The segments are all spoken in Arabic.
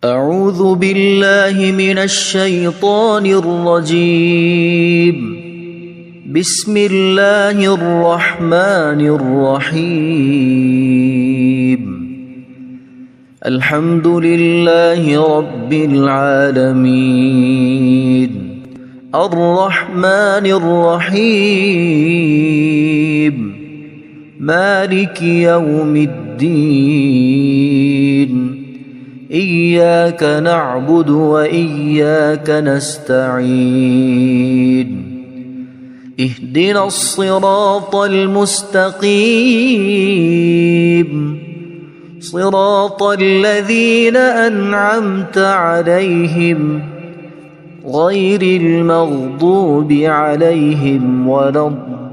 أعوذ بالله من الشيطان الرجيم. بسم الله الرحمن الرحيم. الحمد لله رب العالمين الرحمن الرحيم مالك يوم الدين إياك نعبد وإياك نستعين اهدنا الصراط المستقيم صراط الذين أنعمت عليهم غير المغضوب عليهم ولا الضالين.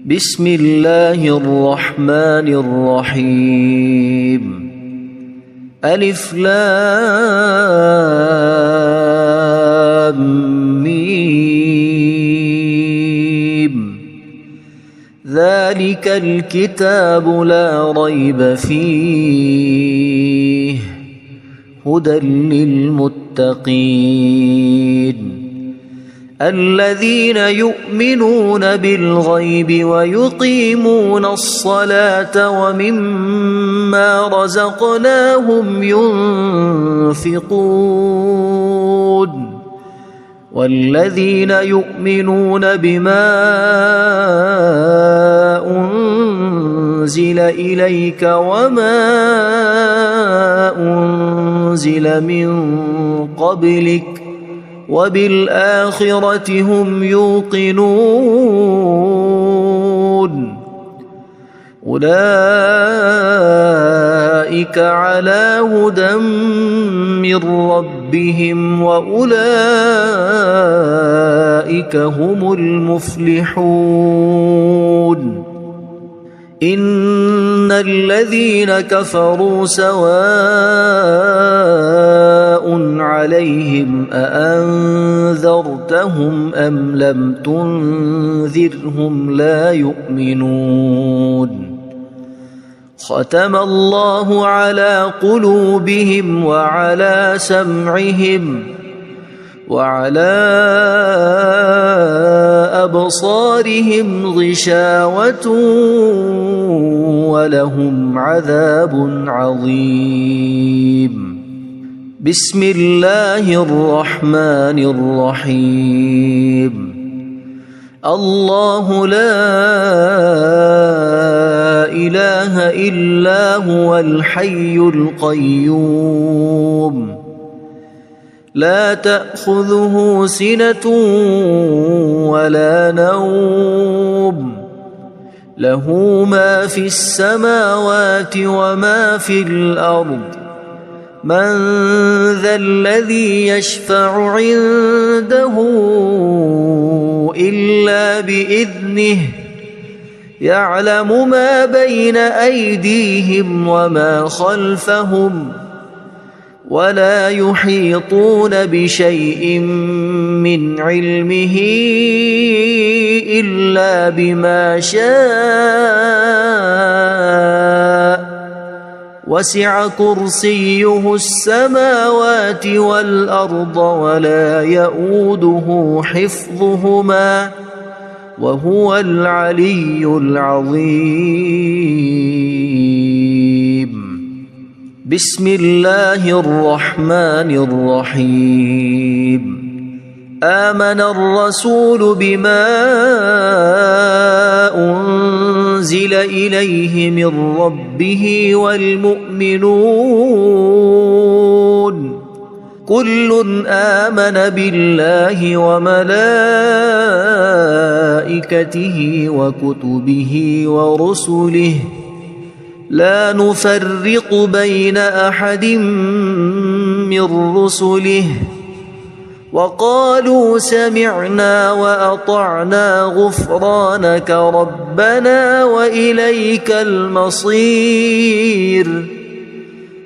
بسم الله الرحمن الرحيم. ألف لام ميم. ذلك الكتاب لا ريب فيه هدى للمتقين الذين يؤمنون بالغيب ويقيمون الصلاة ومما رزقناهم ينفقون والذين يؤمنون بما أنزل إليك وما أنزل من قبلك وبالآخرة هم يوقنون أولئك على هدى من ربهم وأولئك هم المفلحون. إن الذين كفروا سواء عليهم أأنذرتهم أم لم تنذرهم لا يؤمنون. ختم الله على قلوبهم وعلى سمعهم وعلى أبصارهم غشاوة ولهم عذاب عظيم. بسم الله الرحمن الرحيم. الله لا إله إلا هو الحي القيوم لا تأخذه سنة ولا نوم له ما في السماوات وما في الأرض. من ذا الذي يشفع عنده إلا بإذنه يعلم ما بين أيديهم وما خلفهم ولا يحيطون بشيء من علمه إلا بما شاء وسع كرسيه السماوات والأرض ولا يؤوده حفظهما وهو العلي العظيم. بسم الله الرحمن الرحيم. آمن الرسول بما أنزل إليه من ربه والمؤمنون كل آمن بالله وملائكته وكتبه ورسله لا نفرق بين أحد من رسله وقالوا سمعنا وأطعنا غفرانك ربنا وإليك المصير.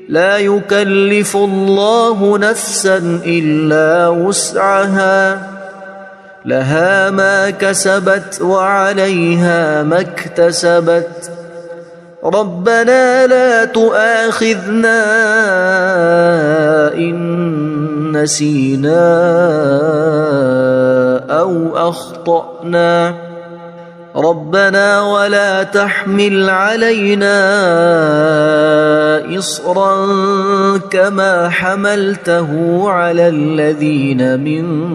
لا يكلف الله نفسا إلا وسعها لها ما كسبت وعليها ما اكتسبت ربنا لا تؤاخذنا إن نسينا أو أخطأنا ربنا ولا تحمل علينا إصرا كما حملته على الذين من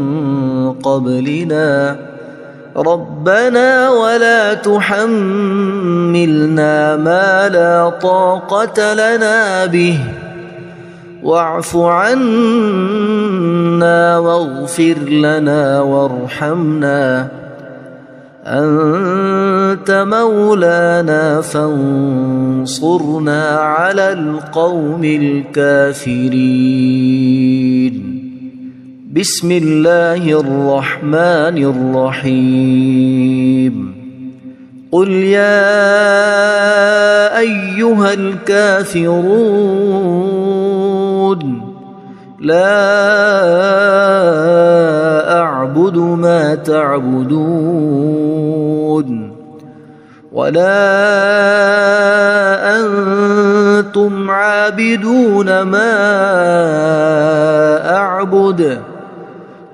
قبلنا ربنا ولا تحملنا ما لا طاقة لنا به واعف عنا واغفر لنا وارحمنا أنت مولانا فانصرنا على القوم الكافرين بسم الله الرحمن الرحيم قل يا أيها الكافرون لا أعبد ما تعبدون ولا أنتم عابدون ما أعبد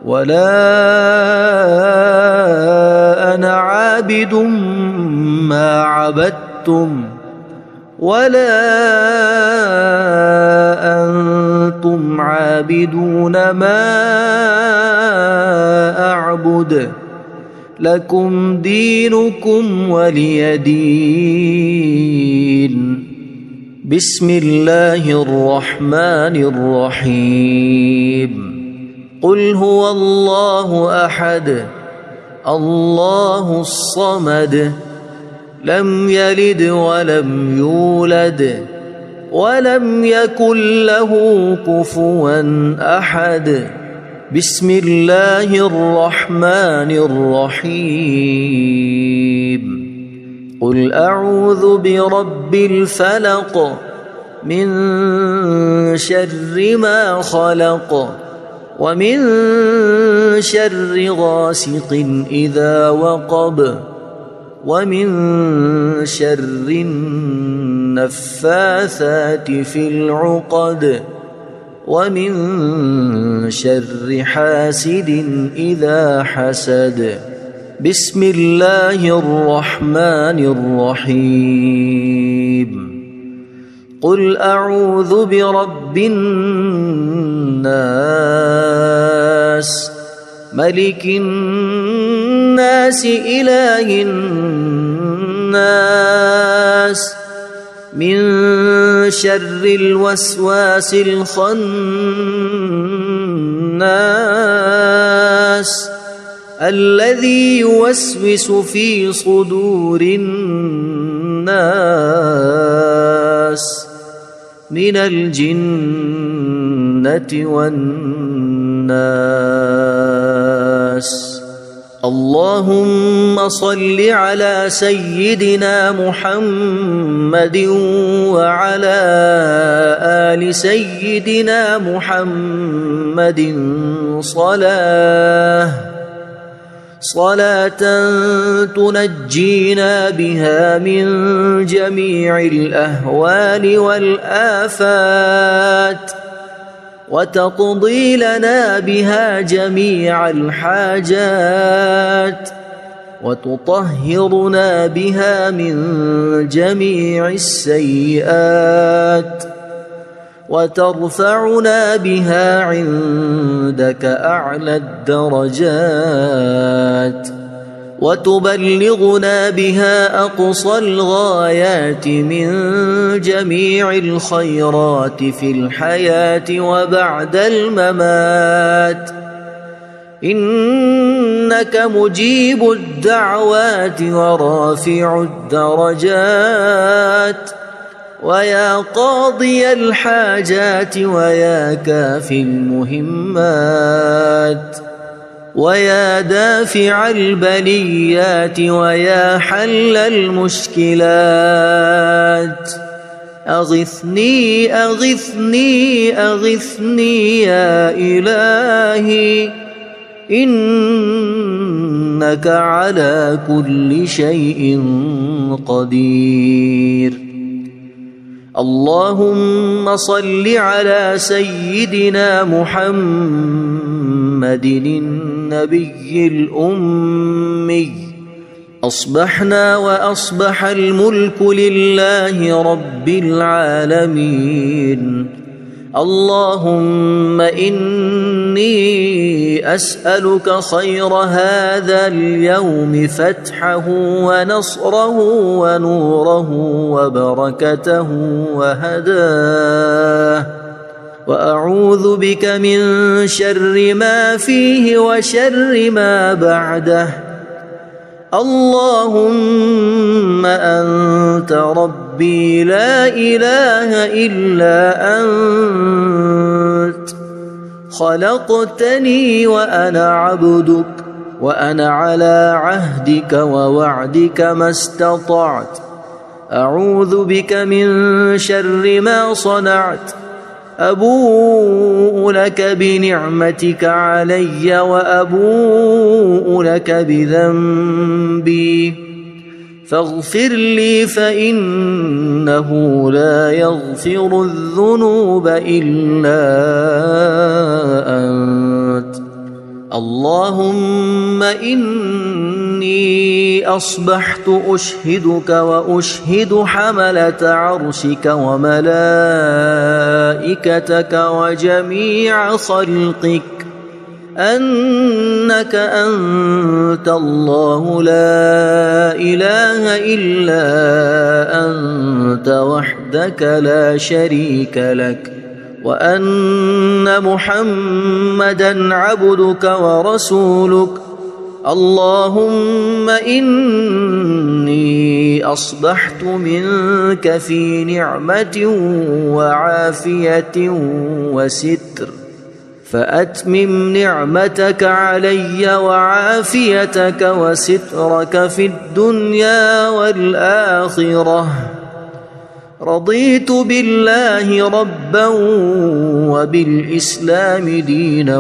ولا أنا عابد ما عبدتم ولا أنتم عابدون ما أعبد لكم دينكم ولي دين بسم الله الرحمن الرحيم قل هو الله أحد الله الصمد لم يلد ولم يولد ولم يكن له كفوا أحد بسم الله الرحمن الرحيم قل أعوذ برب الفلق من شر ما خلق ومن شر غاسق إذا وقب ومن شر النفاثات في العقد ومن شر حاسد إذا حسد بسم الله الرحمن الرحيم قل أعوذ برب الناس ملك الناس إله الناس من شر الوسواس الخناس الذي يوسوس في صدور الناس من الجنة والناس اللهم صل على سيدنا محمد وعلى آل سيدنا محمد صلاة تنجينا بها من جميع الأهوال والآفات وتقضي لنا بها جميع الحاجات وتطهرنا بها من جميع السيئات وترفعنا بها عندك أعلى الدرجات وتبلغنا بها أقصى الغايات من جميع الخيرات في الحياة وبعد الممات إنك مجيب الدعوات ورافع الدرجات ويا قاضي الحاجات ويا كافي المهمات ويا دافع البليات ويا حل المشكلات أغثني أغثني أغثني يا إلهي إنك على كل شيء قدير. اللهم صل على سيدنا محمد النبي الأمي. أصبحنا وأصبح الملك لله رب العالمين. اللهم إني أسألك خير هذا اليوم، فتحه ونصره ونوره وبركته وهداه، وأعوذ بك من شر ما فيه وشر ما بعده. اللهم أنت ربي لا إله إلا أنت، خلقتني وأنا عبدك، وأنا على عهدك ووعدك ما استطعت. أعوذ بك من شر ما صنعت. أبوء لك بنعمتك علي وأبوء لك بذنبي، فاغفر لي فإنه لا يغفر الذنوب إلا أنت. اللهم إني أصبحت أشهدك وأشهد حملة عرشك وملائكتك وجميع خلقك أنك أنت الله لا إله إلا أنت وحدك لا شريك لك، وأن محمدًا عبدك ورسولك. اللهم إني أصبحت منك في نعمة وعافية وستر، فأتمم نعمتك علي وعافيتك وسترك في الدنيا والآخرة. رضيت بالله ربا وبالإسلام دينا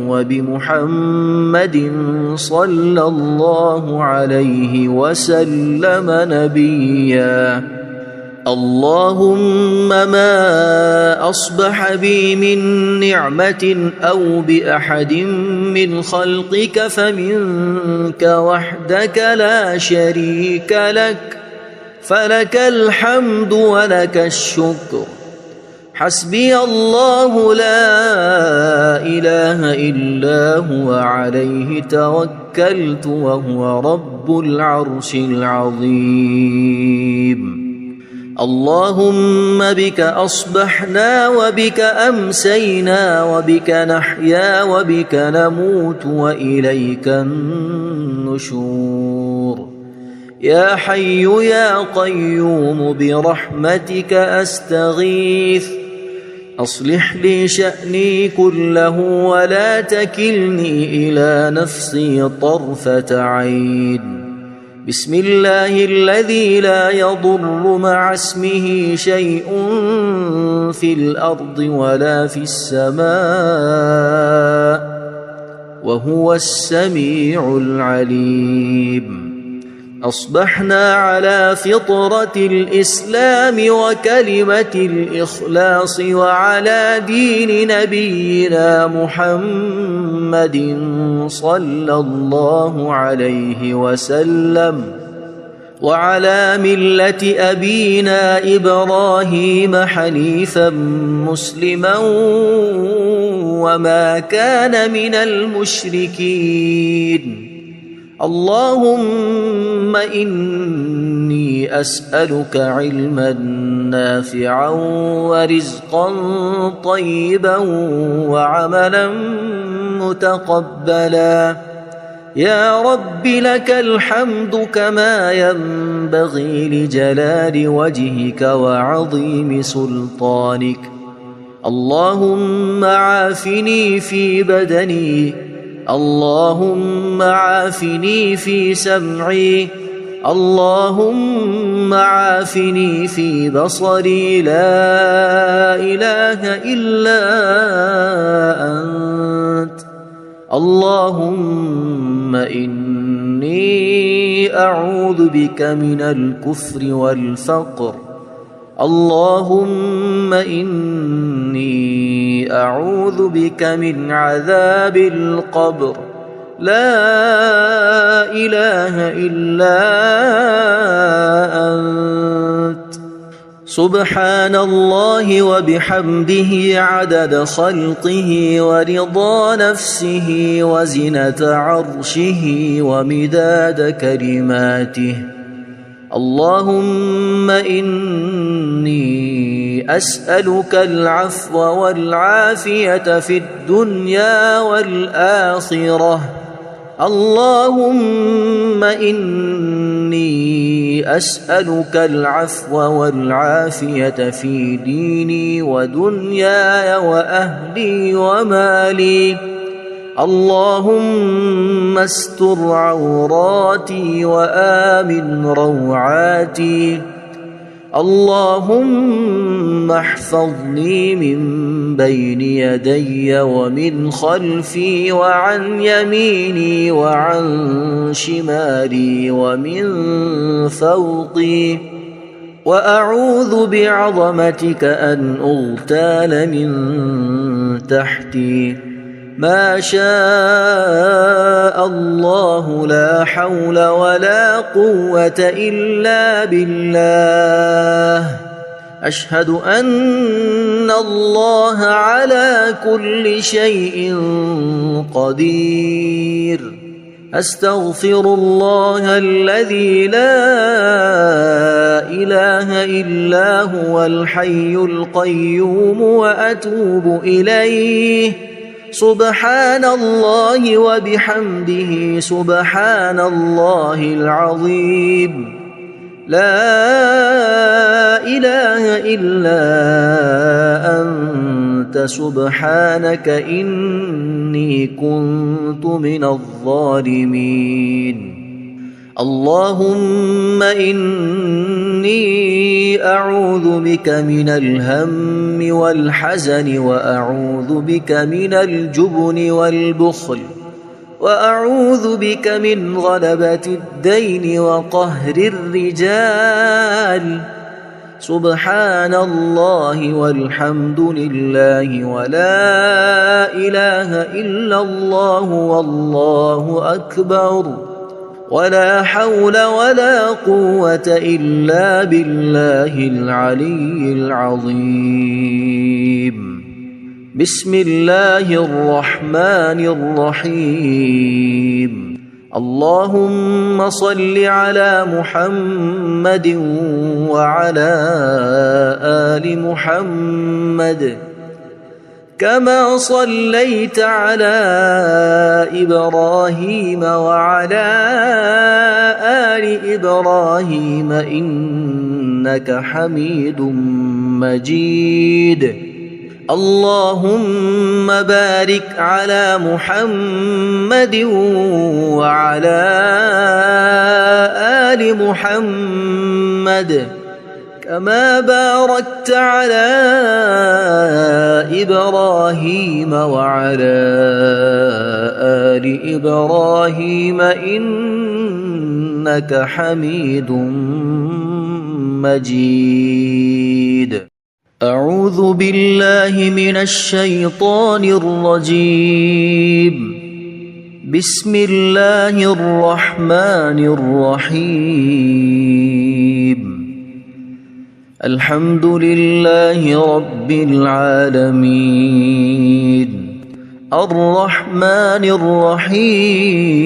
وبمحمد صلى الله عليه وسلم نبيا. اللهم ما أصبح بي من نعمة أو بأحد من خلقك فمنك وحدك لا شريك لك، فلك الحمد ولك الشكر. حسبي الله لا إله إلا هو عليه توكلت وهو رب العرش العظيم. اللهم بك أصبحنا وبك أمسينا وبك نحيا وبك نموت وإليك النشور. يا حي يا قيوم برحمتك أستغيث، أصلح لي شأني كله ولا تكلني إلى نفسي طرفة عين. بسم الله الذي لا يضر مع اسمه شيء في الأرض ولا في السماء وهو السميع العليم. أصبحنا على فطرة الإسلام وكلمة الإخلاص وعلى دين نبينا محمد صلى الله عليه وسلم، وعلى ملة أبينا إبراهيم حنيفا مسلما وما كان من المشركين. اللهم إني أسألك علما نافعا ورزقا طيبا وعملا متقبلا. يا رب لك الحمد كما ينبغي لجلال وجهك وعظيم سلطانك. اللهم عافني في بدني، اللهم عافني في سمعي، اللهم عافني في بصري. لا إله إلا أنت. اللهم إني أعوذ بك من الكفر والفقر. اللهم إني أعوذ بك من عذاب القبر. لا إله إلا أنت. سبحان الله وبحمده عدد خلقه ورضا نفسه وزنة عرشه ومداد كلماته. اللهم إني أسألك العفو والعافية في الدنيا والآخرة. اللهم إني أسألك العفو والعافية في ديني ودنياي وأهلي ومالي. اللهم استر عوراتي وآمن روعاتي. اللهم احفظني من بين يدي ومن خلفي وعن يميني وعن شمالي ومن فوقي. وأعوذ بعظمتك أن أغتال من تحتي. ما شاء الله لا حول ولا قوة إلا بالله. أشهد أن الله على كل شيء قدير. أستغفر الله الذي لا إله إلا هو الحي القيوم وأتوب إليه. سبحان الله وبحمده سبحان الله العظيم. لا إله إلا أنت سبحانك إني كنت من الظالمين. اللهم إني أعوذ بك من الهم والحزن وأعوذ بك من الجبن والبخل وأعوذ بك من غلبة الدين وقهر الرجال. سبحان الله والحمد لله ولا إله إلا الله والله أكبر ولا حول ولا قوة إلا بالله العلي العظيم. بسم الله الرحمن الرحيم. اللهم صل على محمد وعلى آل محمد كما صليت على إبراهيم وعلى آل إبراهيم إنك حميد مجيد. اللهم بارك على محمد وعلى آل محمد كما باركت على إبراهيم وعلى آل إبراهيم إنك حميد مجيد. أعوذ بالله من الشيطان الرجيم. بسم الله الرحمن الرحيم. الحمد لله رب العالمين الرحمن الرحيم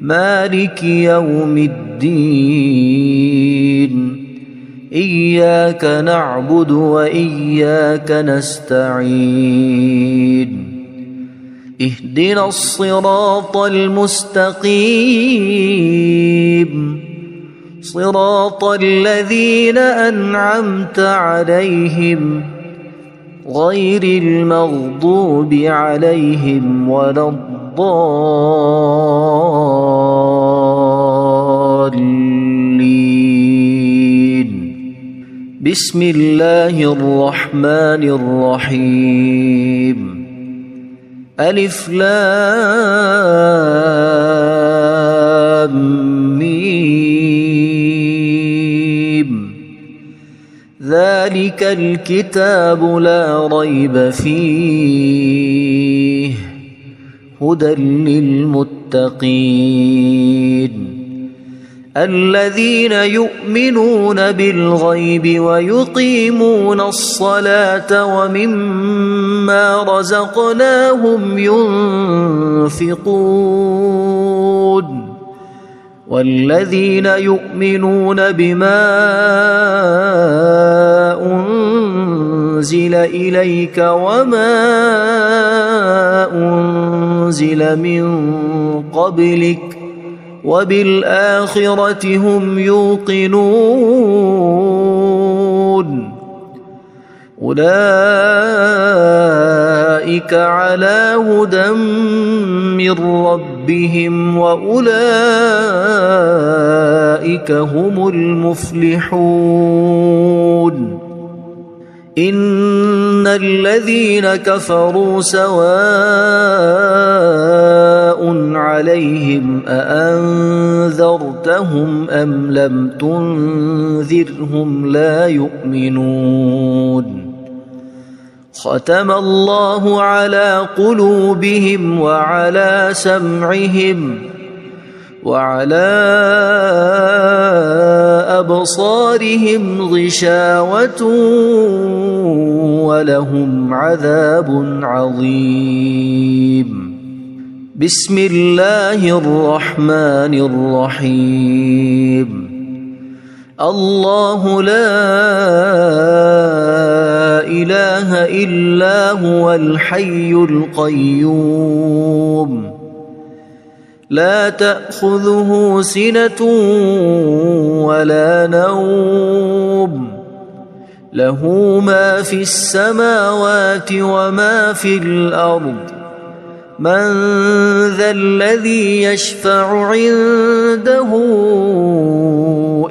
مالك يوم الدين. إياك نعبد وإياك نستعين. اهدنا الصراط المستقيم صراط الذين أنعمت عليهم غير المغضوب عليهم ولا الضالين. بسم الله الرحمن الرحيم. ألف لام ميم ذلك الكتاب لا ريب فيه هدى للمتقين الذين يؤمنون بالغيب ويقيمون الصلاة ومما رزقناهم ينفقون والذين يؤمنون بما أنزل إليك وما أنزل من قبلك وبالآخرة هم يوقنون أولئك على هدى من ربهم وأولئك هم المفلحون إن الذين كفروا سواء عليهم أأنذرتهم أم لم تنذرهم لا يؤمنون ختم الله على قلوبهم وعلى سمعهم وعلى أبصارهم غشاوة ولهم عذاب عظيم بسم الله الرحمن الرحيم الله لا إله إلا هو الحي القيوم لا تأخذه سنة ولا نوم له ما في السماوات وما في الأرض من ذا الذي يشفع عنده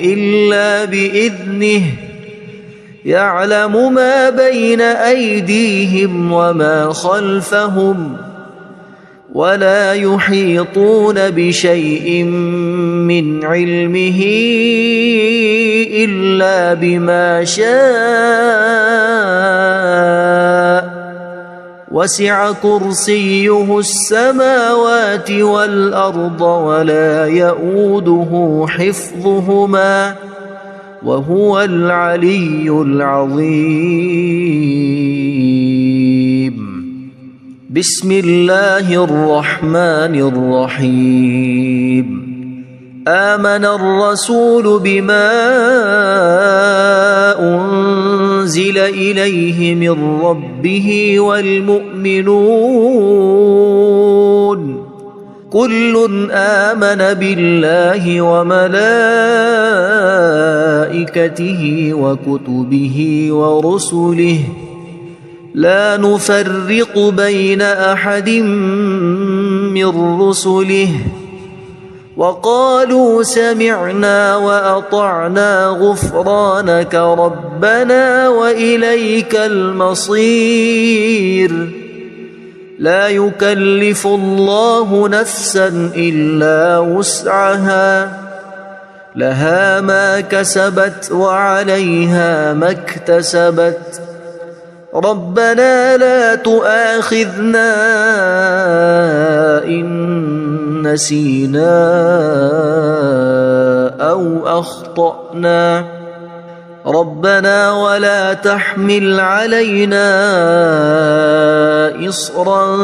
إلا بإذنه يعلم ما بين أيديهم وما خلفهم ولا يحيطون بشيء من علمه إلا بما شاء وسع كرسيه السماوات والأرض ولا يؤوده حفظهما وهو العلي العظيم بسم الله الرحمن الرحيم آمن الرسول بما أنزل إليه من ربه والمؤمنون كل آمن بالله وملائكته وكتبه ورسله لا نفرق بين أحد من رسله وقالوا سمعنا وأطعنا غفرانك ربنا وإليك المصير لا يكلف الله نفسا إلا وسعها لها ما كسبت وعليها ما اكتسبت ربنا لا تؤاخذنا إن نسينا أو أخطأنا ربنا ولا تحمل علينا إصرا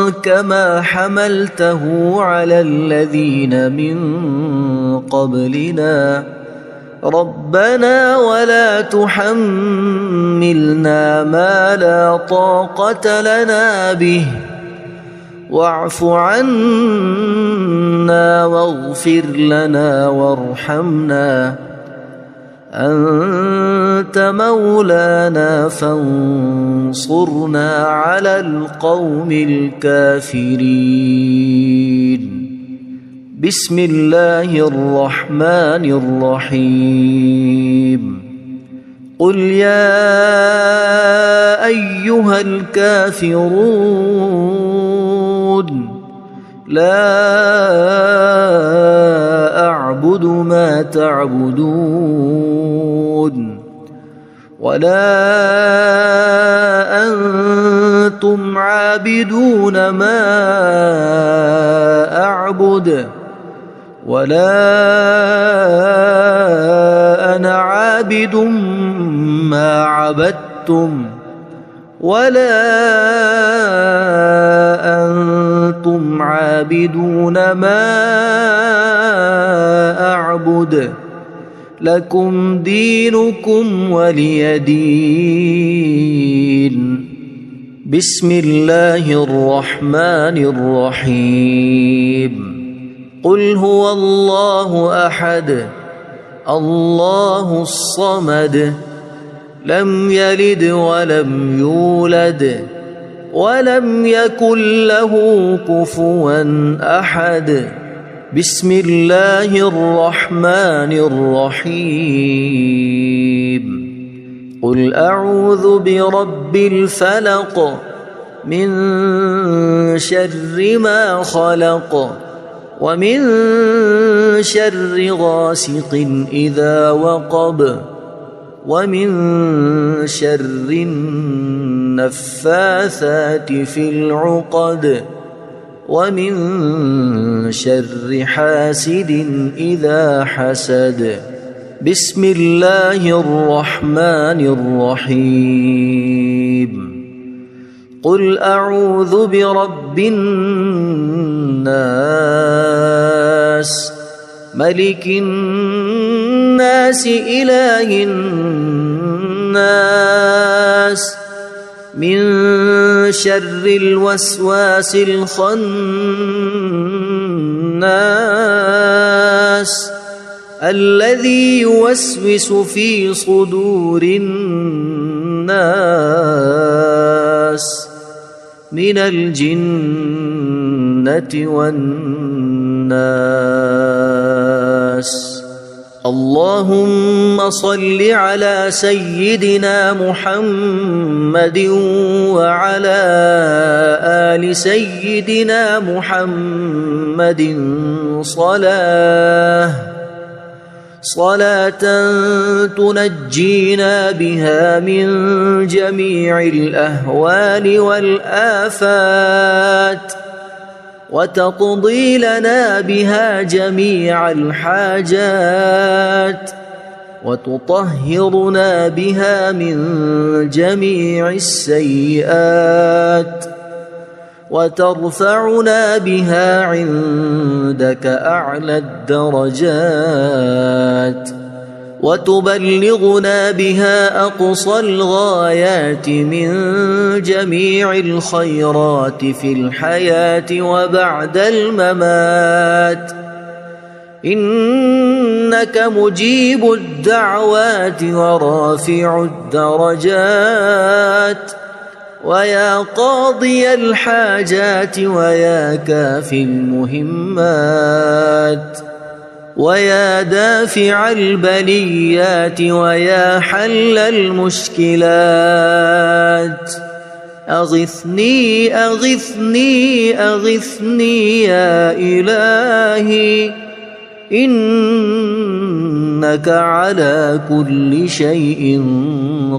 كما حملته على الذين من قبلنا ربنا ولا تحملنا ما لا طاقة لنا به واعف عنا واغفر لنا وارحمنا أنت مولانا فانصرنا على القوم الكافرين بسم الله الرحمن الرحيم قل يا أيها الكافرون لا أعبد ما تعبدون ولا أنتم عابدون ما أعبد ولا أنا عابد ما عبدتم ولا أنتم عابدون ما أعبد لكم دينكم ولي دين. بسم الله الرحمن الرحيم. قل هو الله أحد الله الصمد لم يلد ولم يولد ولم يكن له كفوا أحد. بسم الله الرحمن الرحيم. قل أعوذ برب الفلق من شر ما خلق ومن شر غاسق إذا وقب ومن شر النفاثات في العقد ومن شر حاسد إذا حسد. بسم الله الرحمن الرحيم. قل أعوذ برب الناس ملك الناس إله الناس من شر الوسواس الخناس الذي يوسوس في صدور الناس من الجنة والناس. اللهم صل على سيدنا محمد وعلى آل سيدنا محمد صلاة تنجينا بها من جميع الأهوال والآفات وتقضي لنا بها جميع الحاجات وتطهرنا بها من جميع السيئات وترفعنا بها عندك أعلى الدرجات وتبلغنا بها أقصى الغايات من جميع الخيرات في الحياة وبعد الممات. إنك مجيب الدعوات ورافع الدرجات ويا قاضي الحاجات ويا كافي المهمات ويا دافع البليات ويا حل المشكلات. أغثني أغثني أغثني يا إلهي إنك على كل شيء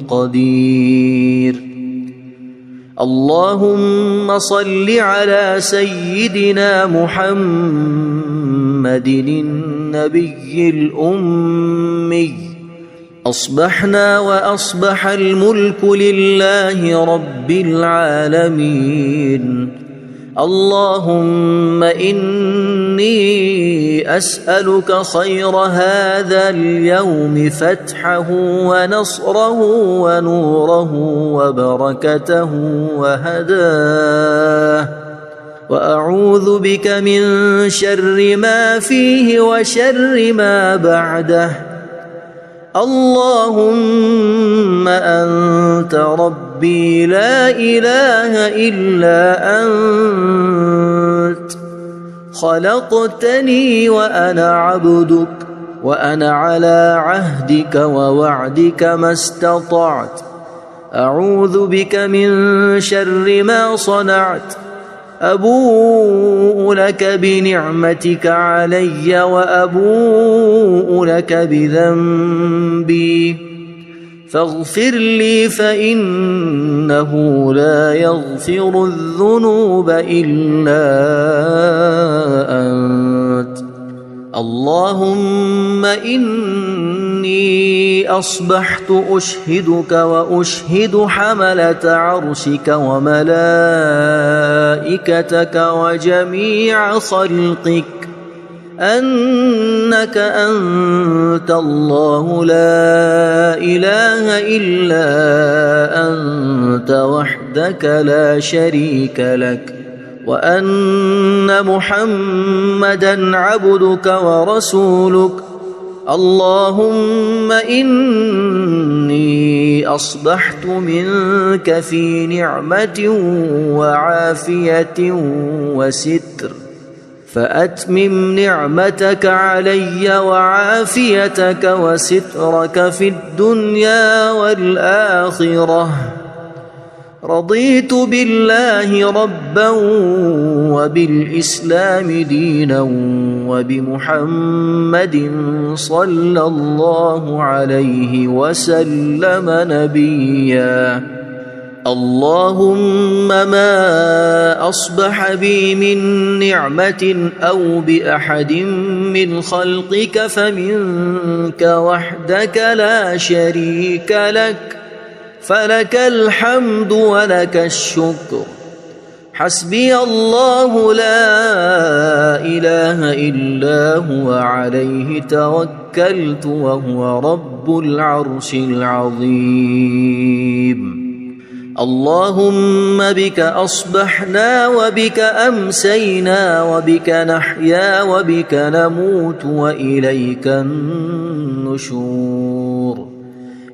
قدير. اللهم صل على سيدنا محمد النبي الأمي. أصبحنا وأصبح الملك لله رب العالمين. اللهم إني أسألك خير هذا اليوم فتحه ونصره ونوره وبركته وهداه وأعوذ بك من شر ما فيه وشر ما بعده. اللهم أنت ربي لا إله إلا أنت خلقتني وأنا عبدك وأنا على عهدك ووعدك ما استطعت. أعوذ بك من شر ما صنعت أبوء لك بنعمتك علي وأبوء لك بذنبي فاغفر لي فإنه لا يغفر الذنوب إلا أنت. اللهم إني أصبحت أشهدك وأشهد حملة عرشك وملائكتك وجميع خلقك أنك أنت الله لا إله إلا أنت وحدك لا شريك لك وأن محمدًا عبدك ورسولك. اللهم إني أصبحت منك في نعمة وعافية وستر فأتمم نعمتك علي وعافيتك وسترك في الدنيا والآخرة. رضيت بالله ربا وبالإسلام دينا وبمحمد صلى الله عليه وسلم نبيا. اللهم ما أصبح بي من نعمة أو بأحد من خلقك فمنك وحدك لا شريك لك فلك الحمد ولك الشكر. حسبي الله لا إله إلا هو عليه توكلت وهو رب العرش العظيم. اللهم بك أصبحنا وبك أمسينا وبك نحيا وبك نموت وإليك النشور.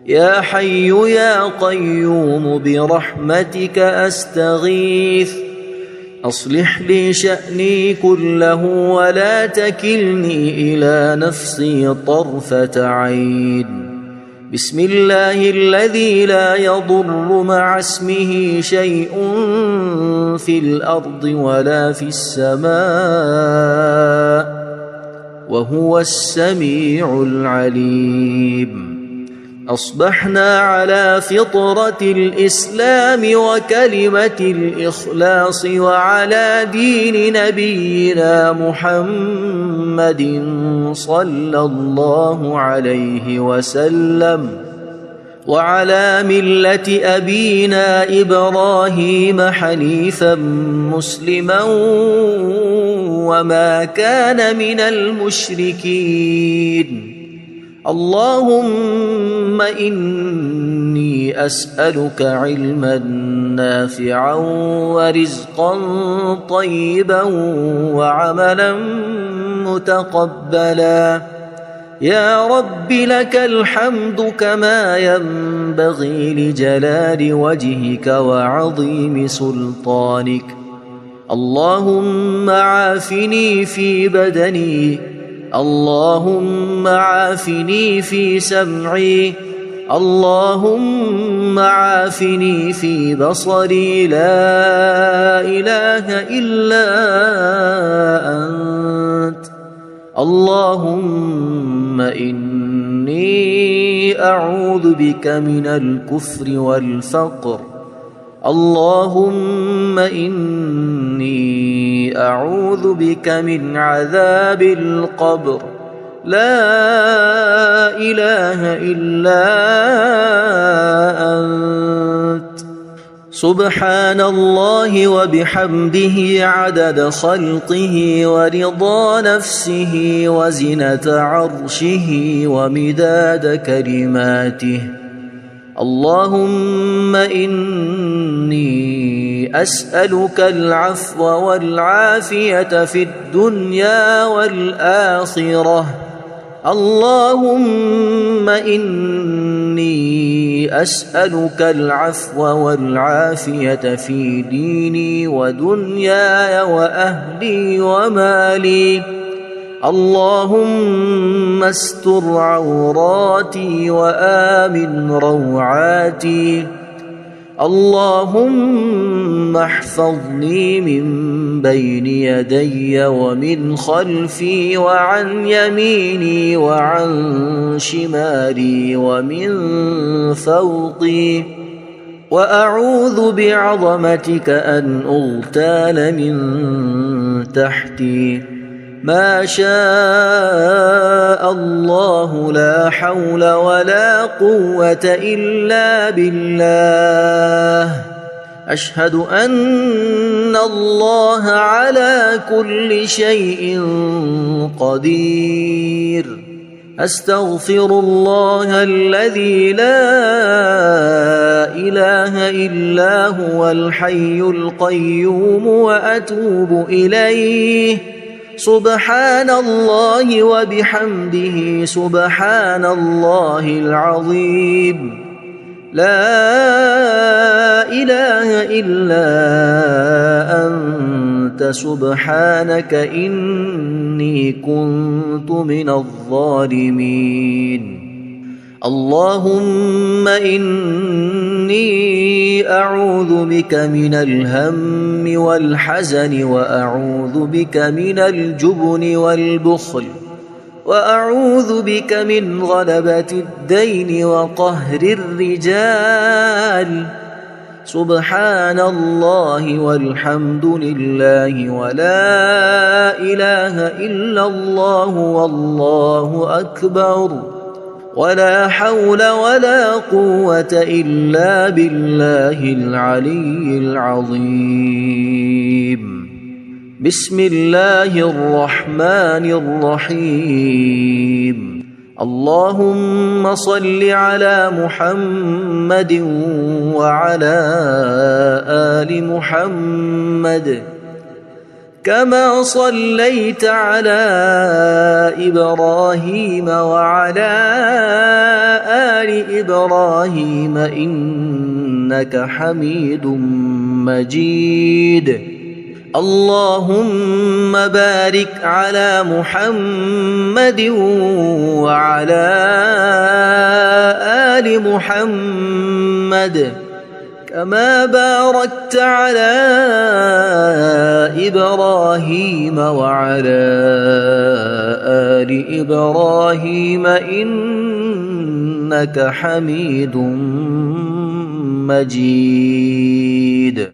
يا حي يا قيوم برحمتك أستغيث أصلح لي شأني كله ولا تكلني إلى نفسي طرفة عين. بسم الله الذي لا يضر مع اسمه شيء في الأرض ولا في السماء وهو السميع العليم. أصبحنا على فطرة الإسلام وكلمة الإخلاص وعلى دين نبينا محمد صلى الله عليه وسلم وعلى ملة أبينا إبراهيم حنيفا مسلما وما كان من المشركين. اللهم إني أسألك علما نافعا ورزقا طيبا وعملا متقبلا. يا رب لك الحمد كما ينبغي لجلال وجهك وعظيم سلطانك. اللهم عافني في بدني اللهم عافني في سمعي اللهم عافني في بصري لا إله إلا أنت. اللهم إني أعوذ بك من الكفر والفقر. اللهم إني أعوذ بك من عذاب القبر. لا إله إلا أنت. سبحان الله وبحمده عدد خلقه ورضا نفسه وزنة عرشه ومداد كلماته. اللهم إني أسألك العفو والعافية في الدنيا والآخرة. اللهم إني أسألك العفو والعافية في ديني ودنياي وأهلي ومالي. اللهم استر عوراتي وآمن روعاتي. اللهم احفظني من بين يدي ومن خلفي وعن يميني وعن شمالي ومن فوقي، وأعوذ بعظمتك أن أغتال من تحتي. ما شاء الله لا حول ولا قوة إلا بالله. أشهد أن الله على كل شيء قدير. أستغفر الله الذي لا إله إلا هو الحي القيوم وأتوب إليه. سبحان الله وبحمده سبحان الله العظيم. لا إله إلا أنت سبحانك إني كنت من الظالمين. اللهم إني أعوذ بك من الهم والحزن، وأعوذ بك من الجبن والبخل، وأعوذ بك من غلبة الدين وقهر الرجال. سبحان الله والحمد لله ولا إله إلا الله والله أكبر، ولا حول ولا قوة إلا بالله العلي العظيم. بسم الله الرحمن الرحيم. اللهم صل على محمد وعلى آل محمد كما صليت على إبراهيم وعلى آل إبراهيم إنك حميد مجيد. اللهم بارك على محمد وعلى آل محمد كما باركت على إبراهيم وعلى آل إبراهيم إنك حميد مجيد.